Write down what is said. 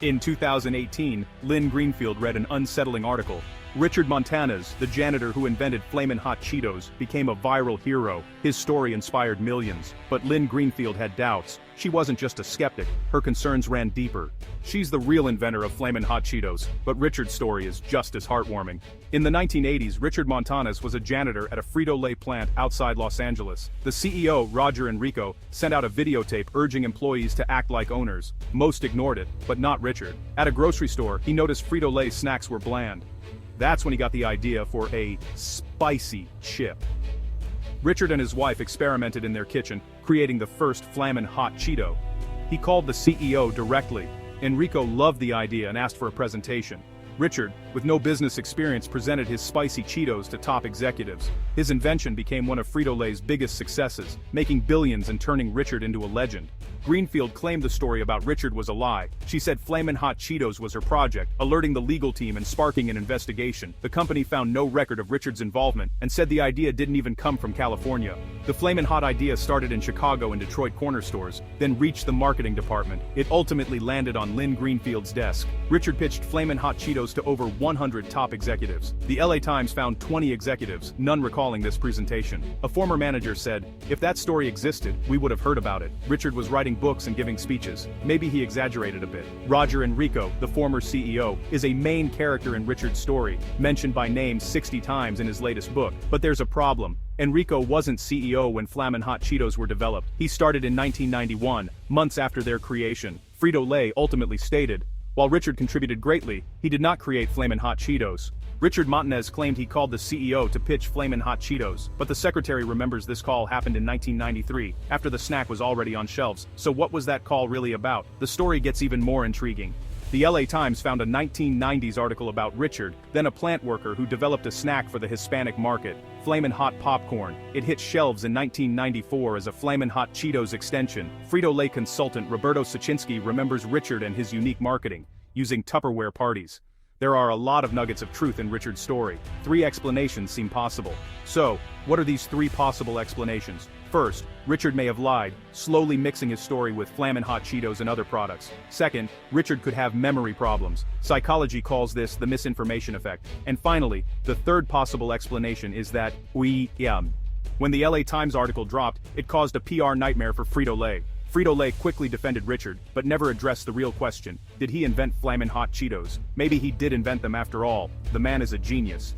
In 2018, Lynn Greenfield read an unsettling article. Richard Montanez, the janitor who invented Flamin Hot Cheetos, became a viral hero. His story inspired millions. But Lynn Greenfield had doubts. She wasn't just a skeptic, her concerns ran deeper. She's the real inventor of Flamin Hot Cheetos, but Richard's story is just as heartwarming. In the 1980s, Richard Montanez was a janitor at a Frito-Lay plant outside Los Angeles. The CEO, Roger Enrico, sent out a videotape urging employees to act like owners. Most ignored it, but not Richard. At a grocery store, he noticed Frito-Lay snacks were bland. That's when he got the idea for a spicy chip. Richard and his wife experimented in their kitchen, creating the first Flamin Hot Cheeto. He called the CEO directly. Enrico loved the idea and asked for a presentation. Richard, with no business experience, presented his spicy Cheetos to top executives. His invention became one of Frito-Lay's biggest successes, making billions and turning Richard into a legend. Greenfield claimed the story about Richard was a lie. She said Flamin Hot Cheetos was her project, alerting the legal team and sparking an investigation. The company found no record of Richard's involvement and said the idea didn't even come from California. The Flamin Hot idea started in Chicago and Detroit corner stores, then reached the marketing department. It ultimately landed on Lynn Greenfield's desk. Richard pitched Flamin Hot Cheetos to over 100 top executives. The LA Times found 20 executives, none recalling this presentation. A former manager said, "If that story existed, we would have heard about it." Richard was writing books and giving speeches. Maybe he exaggerated a bit. Roger Enrico, the former CEO, is a main character in Richard's story, mentioned by name 60 times in his latest book. But there's a problem. Enrico wasn't CEO when Flamin Hot Cheetos were developed. He started in 1991, months after their creation. Frito-Lay ultimately stated, while Richard contributed greatly, he did not create Flamin Hot Cheetos. Richard Montanez claimed he called the CEO to pitch Flamin Hot Cheetos, but the secretary remembers this call happened in 1993, after the snack was already on shelves. So what was that call really about? The story gets even more intriguing. The LA Times found a 1990s article about Richard, then a plant worker who developed a snack for the Hispanic market, Flamin Hot Popcorn. It hit shelves in 1994 as a Flamin Hot Cheetos extension. Frito-Lay consultant Roberto Sachinsky remembers Richard and his unique marketing, using Tupperware parties. There are a lot of nuggets of truth in Richard's story. 3 explanations seem possible. So, what are these 3 possible explanations? First, Richard may have lied, slowly mixing his story with Flamin Hot Cheetos and other products. Second, Richard could have memory problems. Psychology calls this the misinformation effect. And finally, the third possible explanation is that when the LA Times article dropped, it caused a PR nightmare for Frito-Lay. Frito-Lay quickly defended Richard, but never addressed the real question. Did he invent Flamin Hot Cheetos? Maybe he did invent them after all. The man is a genius.